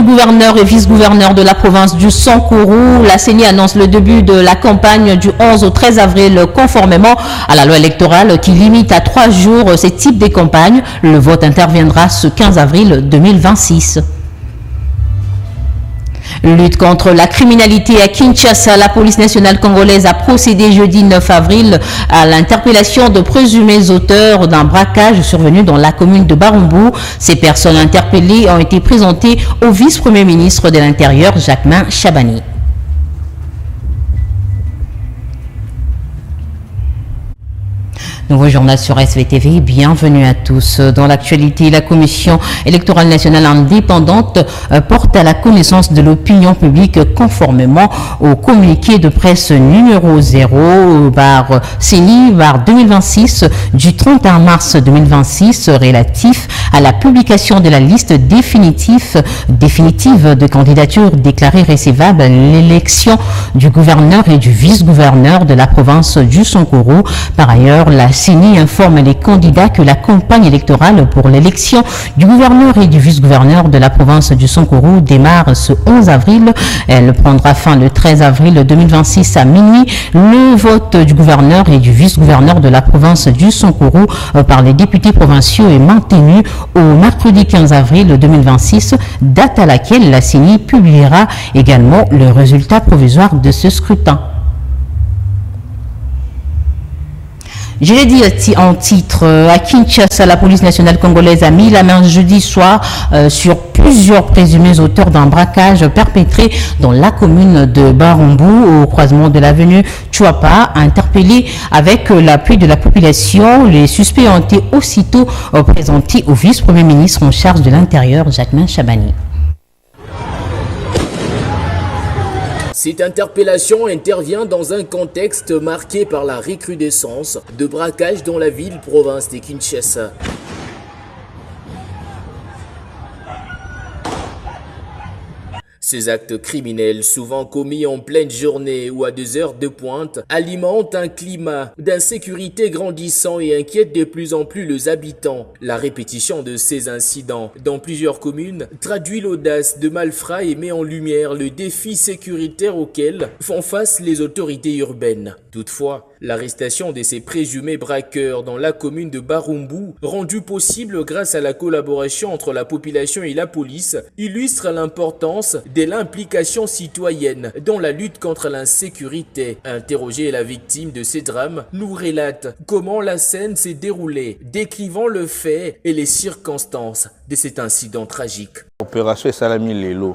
gouverneurs et vice-gouverneurs de la province du Sankourou, la CENI annonce le début de la campagne du 11 au 13 avril conformément à la loi électorale qui limite à 3 jours ces types de campagnes. Le vote interviendra ce 15 avril 2026. Lutte contre la criminalité à Kinshasa, la police nationale congolaise a procédé jeudi 9 avril à l'interpellation de présumés auteurs d'un braquage survenu dans la commune de Barumbu. Ces personnes interpellées ont été présentées au vice-premier ministre de l'Intérieur, Jacquemain Chabani. Nouveau journal sur SVTV, bienvenue à tous. Dans l'actualité, la Commission électorale nationale indépendante porte à la connaissance de l'opinion publique conformément au communiqué de presse numéro 0/CENI/2026 du 31 mars 2026 relatif à la publication de la liste définitive de candidatures déclarées recevables à l'élection du gouverneur et du vice-gouverneur de la province du Sankourou. Par ailleurs, la CENI informe les candidats que la campagne électorale pour l'élection du gouverneur et du vice-gouverneur de la province du Sankourou démarre ce 11 avril. Elle prendra fin le 13 avril 2026 à minuit. Le vote du gouverneur et du vice-gouverneur de la province du Sankourou par les députés provinciaux est maintenu au mercredi 15 avril 2026, date à laquelle la CENI publiera également le résultat provisoire de ce scrutin. Je l'ai dit en titre, à Kinshasa, la police nationale congolaise a mis la main jeudi soir sur plusieurs présumés auteurs d'un braquage perpétré dans la commune de Barumbu, au croisement de l'avenue Chouapa. Interpellés avec l'appui de la population, les suspects ont été aussitôt présentés au vice-premier ministre en charge de l'Intérieur, Jacquemain Chabani. Cette interpellation intervient dans un contexte marqué par la recrudescence de braquages dans la ville-province de Kinshasa. Ces actes criminels, souvent commis en pleine journée ou à des heures de pointe, alimentent un climat d'insécurité grandissant et inquiète de plus en plus les habitants. La répétition de ces incidents dans plusieurs communes traduit l'audace de malfrats et met en lumière le défi sécuritaire auquel font face les autorités urbaines. Toutefois, l'arrestation de ces présumés braqueurs dans la commune de Barumbu, rendue possible grâce à la collaboration entre la population et la police, illustre l'importance de l'implication citoyenne dans la lutte contre l'insécurité. Interrogé la victime de ces drames, nous relate comment la scène s'est déroulée, décrivant le fait et les circonstances de cet incident tragique. Opération Salami Lelo,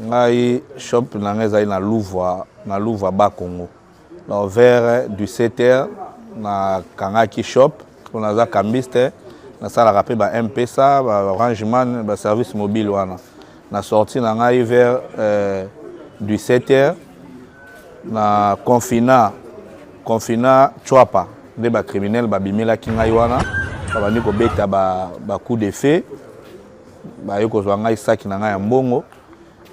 ngai shop nangeza na Louva Bakongo. Vers du 7h na Kangaki shop, on a cambiste, na sala rappel ba M-Pesa, ba Orangeman, ba service mobile wana. Na sorti na ngai vers du 7h na confina Chouapa, de ba criminel ba bimela kingai wana, ba bandi ko beta ba coup de feu, ba yoko zwa ngai saki na ngai mbongo,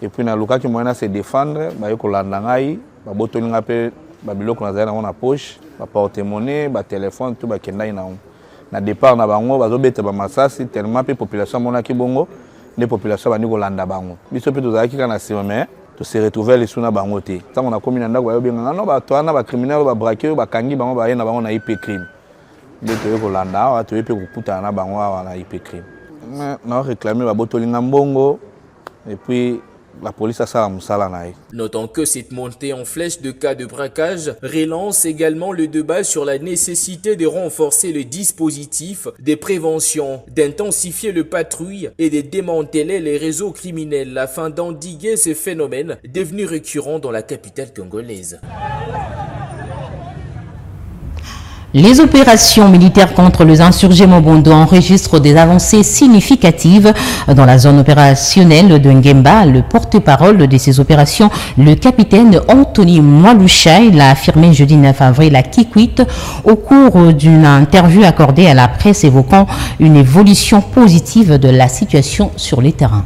et puis na lukaki moyena se défendre, ba yoko landa ngai, ba botoni ngape ba biloko na zana na poche, ba porte-monnaie, ba téléphone, tout ba kendai na on. Na départ na bango bazo beta ba masasi tellement pe population mona ki bongo. Les populations bandi kolanda bango biso pe tozalaki kana sima mais to se retrouver les suna bango te tango na commune ndako bayo benga no ba toana ba criminel ba braqueur ba kangi bango ba yena bango na IP crime de to kolanda wa to pe kukuta na bango wa na IP crime na réclamer ba botolinga mbongo et puis la police a ça musala nae. Notons que cette montée en flèche de cas de braquage relance également le débat sur la nécessité de renforcer le dispositif de prévention, d'intensifier le patrouille et de démanteler les réseaux criminels afin d'endiguer ces phénomènes devenus récurrents dans la capitale congolaise. Les opérations militaires contre les insurgés Mobondo enregistrent des avancées significatives dans la zone opérationnelle de Ngemba. Le porte-parole de ces opérations, le capitaine Anthony Mwalushai, l'a affirmé jeudi 9 avril à Kikwit au cours d'une interview accordée à la presse évoquant une évolution positive de la situation sur les terrains.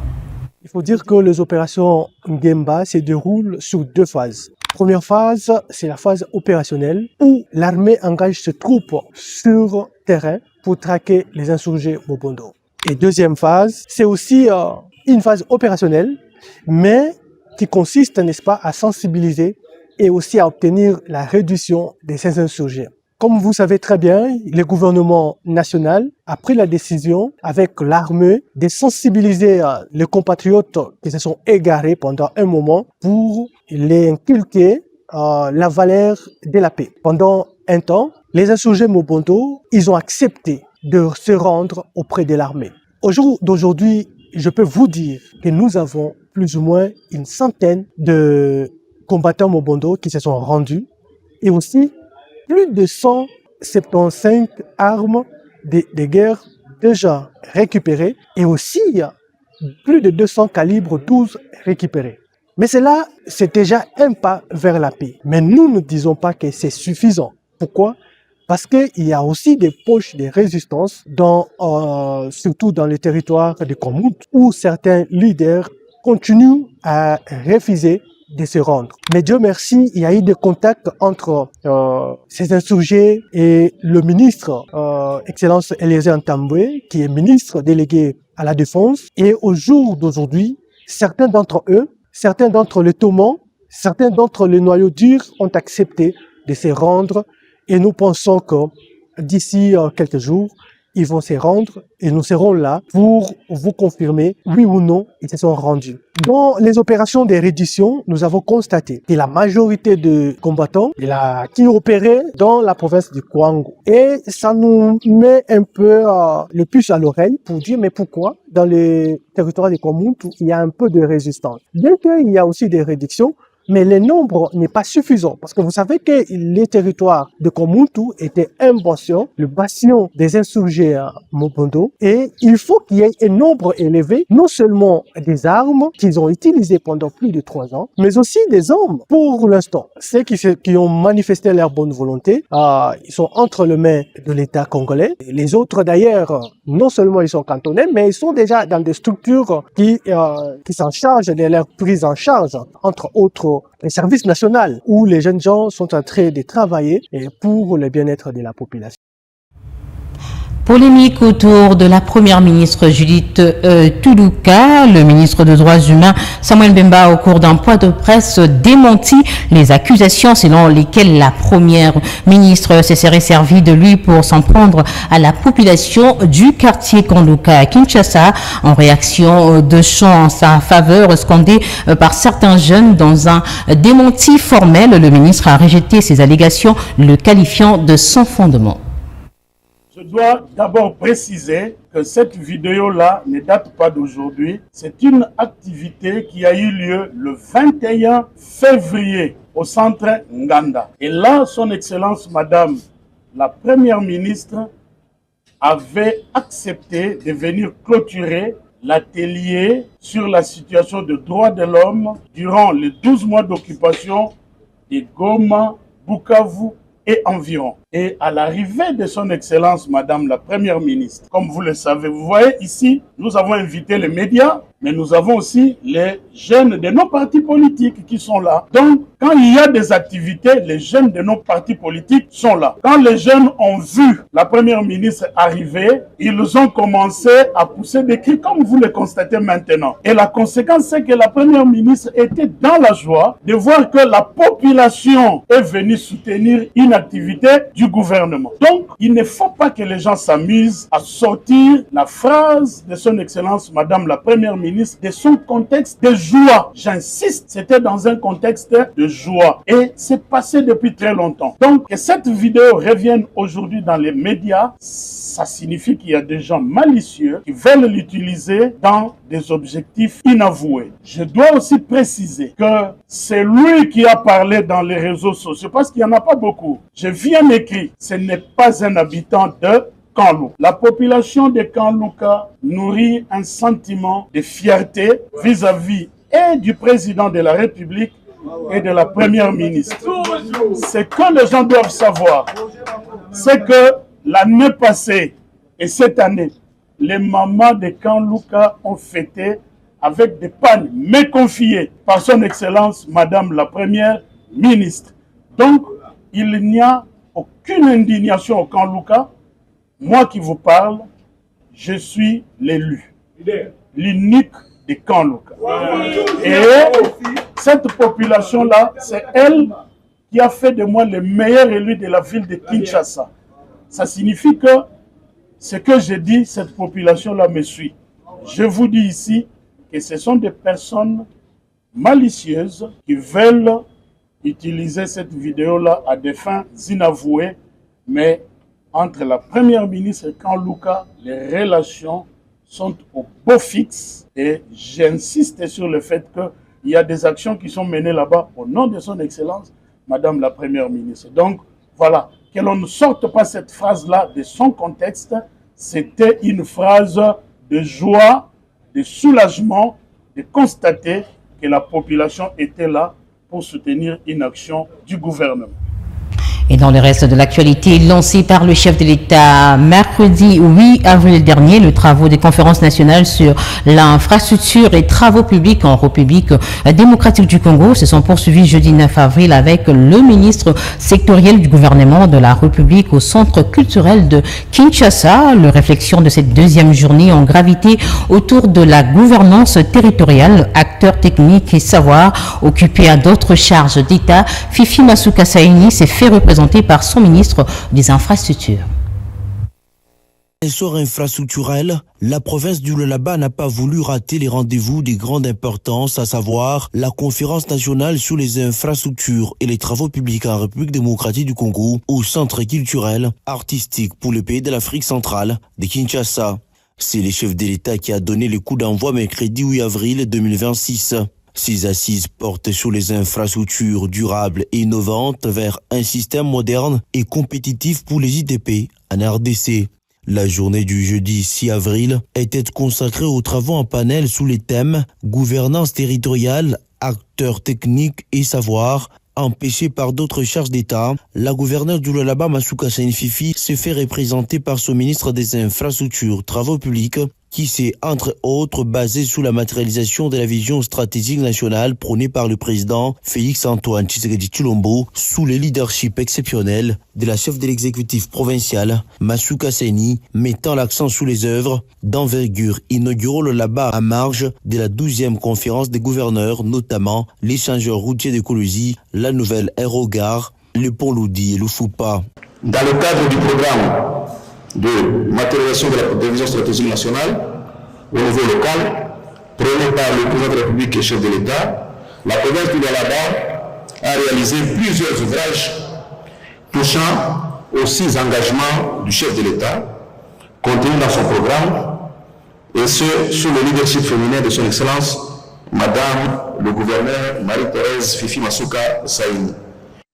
Il faut dire que les opérations Ngemba se déroulent sur 2 phases. Première phase, c'est la phase opérationnelle où l'armée engage ses troupes sur terrain pour traquer les insurgés Mobondo. Et deuxième phase, c'est aussi une phase opérationnelle mais qui consiste, n'est-ce pas, à sensibiliser et aussi à obtenir la réduction de ces insurgés. Comme vous savez très bien, le gouvernement national a pris la décision avec l'armée de sensibiliser les compatriotes qui se sont égarés pendant un moment pour les inculquer la valeur de la paix. Pendant un temps, les insurgés Mobondo, ils ont accepté de se rendre auprès de l'armée. Au jour d'aujourd'hui, je peux vous dire que nous avons plus ou moins une centaine de combattants Mobondo qui se sont rendus et aussi plus de 175 armes de guerre déjà récupérées et aussi plus de 200 calibres 12 récupérés. Mais cela, c'est déjà un pas vers la paix. Mais nous ne disons pas que c'est suffisant. Pourquoi? Parce qu'il y a aussi des poches de résistance, surtout dans le territoire de Komout, où certains leaders continuent à refuser de se rendre. Mais Dieu merci, il y a eu des contacts entre ces insurgés et le ministre, Excellence Eliezer Ntambwe, qui est ministre délégué à la Défense. Et au jour d'aujourd'hui, certains d'entre eux, certains d'entre les Tomans, certains d'entre les noyaux durs ont accepté de se rendre et nous pensons que d'ici quelques jours, ils vont se rendre et nous serons là pour vous confirmer, oui ou non, ils se sont rendus. Dans les opérations de reddition, nous avons constaté que la majorité de combattants qui opéraient dans la province du Kwango. Et ça nous met un peu le puce à l'oreille pour dire mais pourquoi dans les territoires de Komout il y a un peu de résistance. Bien qu'il y a aussi des réductions, mais le nombre n'est pas suffisant parce que vous savez que les territoires de Komout étaient un bastion des insurgés à Mobondo et il faut qu'il y ait un nombre élevé, non seulement des armes qu'ils ont utilisées pendant plus de 3 ans, mais aussi des hommes. Pour l'instant, ceux qui ont manifesté leur bonne volonté, ils sont entre les mains de l'État congolais. Les autres d'ailleurs, non seulement ils sont cantonnés, mais ils sont déjà dans des structures qui s'en chargent de leur prise en charge, entre autres les services nationaux où les jeunes gens sont en train de travailler pour le bien-être de la population. Polémique autour de la première ministre Judith Toulouka. Le ministre des Droits humains Samuel Bemba, au cours d'un point de presse, démentit les accusations selon lesquelles la première ministre se serait servie de lui pour s'en prendre à la population du quartier Kanlouka à Kinshasa en réaction de chants en sa faveur scandés par certains jeunes. Dans un démenti formel, le ministre a rejeté ces allégations, le qualifiant de sans fondement. Je dois d'abord préciser que cette vidéo-là ne date pas d'aujourd'hui. C'est une activité qui a eu lieu le 21 février au centre Nganda. Et là, son Excellence Madame la Première ministre avait accepté de venir clôturer l'atelier sur la situation des droits de l'homme durant les 12 mois d'occupation de Goma, Bukavu et environ. Et à l'arrivée de son Excellence Madame la Première ministre, comme vous le savez, vous voyez ici, nous avons invité les médias, mais nous avons aussi les jeunes de nos partis politiques qui sont là. Donc, quand il y a des activités, les jeunes de nos partis politiques sont là. Quand les jeunes ont vu la Première ministre arriver, ils ont commencé à pousser des cris comme vous le constatez maintenant. Et la conséquence, c'est que la Première ministre était dans la joie de voir que la population est venue soutenir une activité du gouvernement. Donc, il ne faut pas que les gens s'amusent à sortir la phrase de son Excellence Madame la Première ministre de son contexte de joie. J'insiste, c'était dans un contexte de joie. Et c'est passé depuis très longtemps. Donc, que cette vidéo revienne aujourd'hui dans les médias, ça signifie qu'il y a des gens malicieux qui veulent l'utiliser dans des objectifs inavoués. Je dois aussi préciser que c'est lui qui a parlé dans les réseaux sociaux parce qu'il n'y en a pas beaucoup. Je viens d'écrire, ce n'est pas un habitant de Kanlouka. La population de Kanlouka nourrit un sentiment de fierté vis-à-vis et du président de la République et de la Première ministre. Ce que les gens doivent savoir, c'est que l'année passée et cette année, les mamans de Kanlouka ont fêté avec des pannes méconfiées par son Excellence Madame la Première ministre. Donc, il n'y a aucune indignation au Kanlouka. Moi qui vous parle, je suis l'élu, l'unique de Kanluka. Et cette population-là, c'est elle qui a fait de moi le meilleur élu de la ville de Kinshasa. Ça signifie que ce que je dis, cette population-là me suit. Je vous dis ici que ce sont des personnes malicieuses qui veulent utiliser cette vidéo-là à des fins inavouées, mais entre la première ministre et Kanluka, les relations sont au beau fixe et j'insiste sur le fait qu'il y a des actions qui sont menées là-bas au nom de son Excellence, Madame la Première ministre. Donc voilà, que l'on ne sorte pas cette phrase-là de son contexte, c'était une phrase de joie, de soulagement, de constater que la population était là pour soutenir une action du gouvernement. Et dans le reste de l'actualité, lancé par le chef de l'État mercredi 8 avril dernier, les travaux des conférences nationales sur l'infrastructure et travaux publics en République démocratique du Congo se sont poursuivis jeudi 9 avril avec le ministre sectoriel du gouvernement de la République au centre culturel de Kinshasa. Les réflexions de cette deuxième journée ont gravité autour de la gouvernance territoriale, acteurs techniques et savoirs occupés à d'autres charges d'État. Fifi Masuka Saini s'est fait représenter par son ministre des Infrastructures. Essor infrastructurel, la province du Lualaba n'a pas voulu rater les rendez-vous de grande importance, à savoir la conférence nationale sur les infrastructures et les travaux publics en République démocratique du Congo au centre culturel artistique pour le pays de l'Afrique centrale de Kinshasa. C'est le chef de l'État qui a donné le coup d'envoi mercredi 8 avril 2026. Ces assises portent sur les infrastructures durables et innovantes vers un système moderne et compétitif pour les ITP en RDC. La journée du jeudi 6 avril était consacrée aux travaux en panel sous les thèmes gouvernance territoriale, acteurs techniques et savoir. Empêchée par d'autres charges d'État, la gouverneure du Lualaba, Masuka Saini Fifi, se fait représenter par son ministre des Infrastructures, Travaux publics, qui s'est entre autres basé sur la matérialisation de la vision stratégique nationale prônée par le président Félix-Antoine Tshisekedi Tshilombo sous le leadership exceptionnel de la chef de l'exécutif provincial Masuka Saini, mettant l'accent sur les œuvres d'envergure inaugurées là-bas à marge de la 12e conférence des gouverneurs, notamment l'échangeur routier de Kolosi, la nouvelle aérogare, le pont Loudi et le Foupa. Dans le cadre du programme de matérialisation de la vision stratégique nationale au niveau local, prôné par le président de la République et chef de l'État, la province du Lualaba a réalisé plusieurs ouvrages touchant aux 6 engagements du chef de l'État contenus dans son programme, et ce, sous le leadership féminin de son Excellence, Madame le gouverneur Marie-Thérèse Fifi Masuka Saini.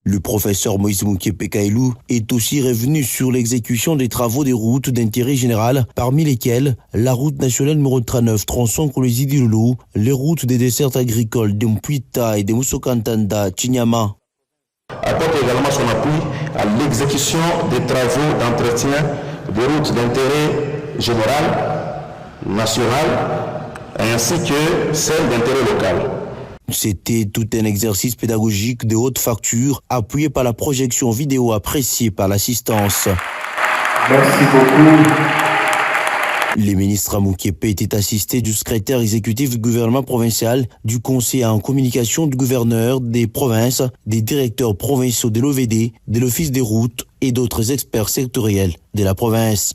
Le professeur Moïse Mukepe Kailou est aussi revenu sur l'exécution des travaux des routes d'intérêt général, parmi lesquelles la route nationale numéro 39 tronçon Kolwezi-Dilolo, les routes des desserts agricoles de Mpuita et de Musokantanda, Chinyama. Apporte également son appui à l'exécution des travaux d'entretien des routes d'intérêt général, national, ainsi que celles d'intérêt local. C'était tout un exercice pédagogique de haute facture, appuyé par la projection vidéo appréciée par l'assistance. Merci beaucoup. Le ministre Mukepe était assisté du secrétaire exécutif du gouvernement provincial, du conseiller en communication du gouverneur des provinces, des directeurs provinciaux de l'OVD, de l'Office des routes et d'autres experts sectoriels de la province.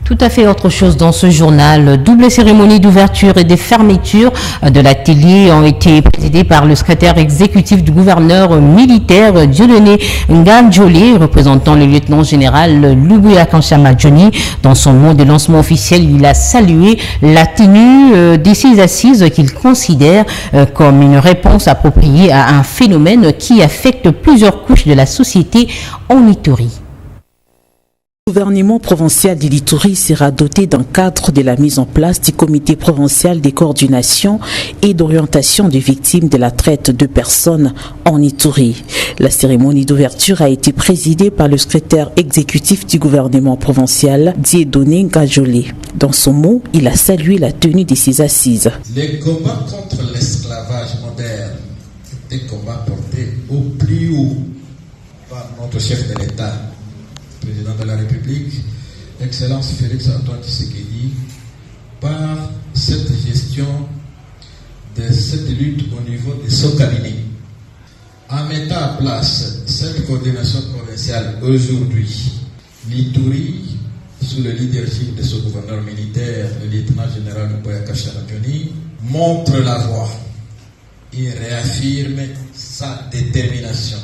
Tout à fait autre chose dans ce journal. Double cérémonie d'ouverture et de fermeture de l'atelier ont été présidées par le secrétaire exécutif du gouverneur militaire Dieudonné Nganjolé, représentant le lieutenant général Lubuya Kanshama Johnny. Dans son mot de lancement officiel, il a salué la tenue de ces assises qu'il considère comme une réponse appropriée à un phénomène qui affecte plusieurs couches de la société en Ituri. Le gouvernement provincial de l'Ituri sera doté d'un cadre de la mise en place du comité provincial de coordination et d'orientation des victimes de la traite de personnes en Ituri. La cérémonie d'ouverture a été présidée par le secrétaire exécutif du gouvernement provincial, Dieudonné Nganjolé. Dans son mot, il a salué la tenue de ces assises. Les combats contre l'esclavage moderne, des combats portés au plus haut par notre chef de l'État, président de la République, Excellence Félix-Antoine Tshisekedi, par cette gestion de cette lutte au niveau des Sokabini. En mettant en place cette coordination provinciale aujourd'hui, l'Ituri, sous le leadership de ce gouverneur militaire, le lieutenant général Boyaka Charadjoni, montre la voie et réaffirme sa détermination.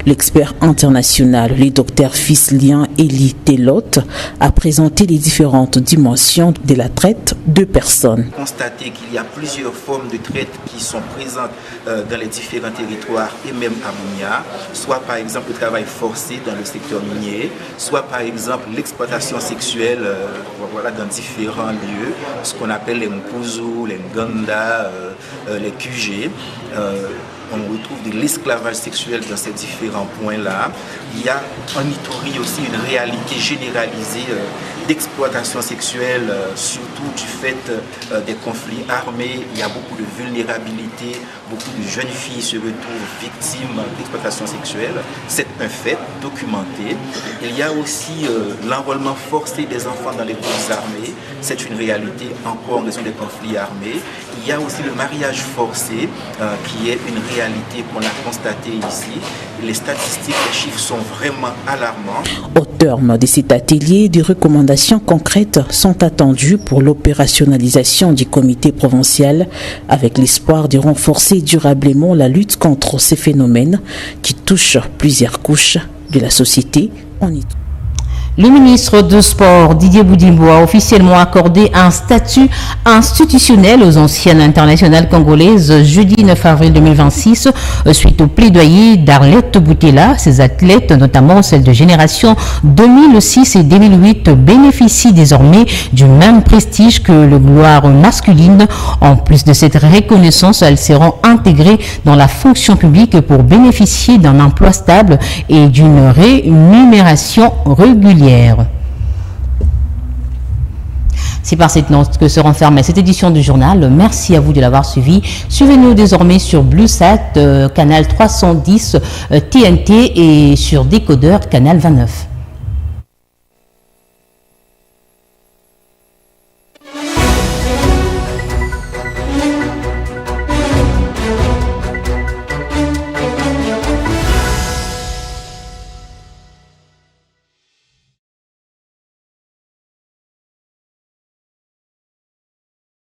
L'expert international, le docteur Fislien Eli Telot, a présenté les différentes dimensions de la traite de personnes. Constater qu'il y a plusieurs formes de traite qui sont présentes dans les différents territoires et même à Bunia, soit par exemple le travail forcé dans le secteur minier, soit par exemple l'exploitation sexuelle dans différents lieux, ce qu'on appelle les Mpuzu, les Nganda, les QG. On retrouve de l'esclavage sexuel dans ces différents points-là. Il y a en Ituri aussi une réalité généralisée d'exploitation sexuelle, surtout du fait des conflits armés. Il y a beaucoup de vulnérabilité, beaucoup de jeunes filles se retrouvent victimes d'exploitation sexuelle. C'est un fait documenté. Il y a aussi l'enrôlement forcé des enfants dans les groupes armés. C'est une réalité encore en raison des conflits armés. Il y a aussi le mariage forcé qui est une réalité qu'on a constatée ici. Les statistiques, les chiffres sont vraiment alarmants. Au terme de cet atelier, des recommandations concrètes sont attendues pour l'opérationnalisation du comité provincial avec l'espoir de renforcer durablement la lutte contre ces phénomènes qui touchent plusieurs couches de la société en Ituri. Le ministre de Sport, Didier Boudimbo, a officiellement accordé un statut institutionnel aux anciennes internationales congolaises jeudi 9 avril 2026 suite au plaidoyer d'Arlette Boutella. Ces athlètes, notamment celles de génération 2006 et 2008, bénéficient désormais du même prestige que le gloire masculine. En plus de cette reconnaissance, elles seront intégrées dans la fonction publique pour bénéficier d'un emploi stable et d'une rémunération régulière. C'est par cette note que se renferme cette édition du journal. Merci à vous de l'avoir suivi. Suivez-nous désormais sur BlueSat, canal 310 TNT et sur Décodeur, canal 29.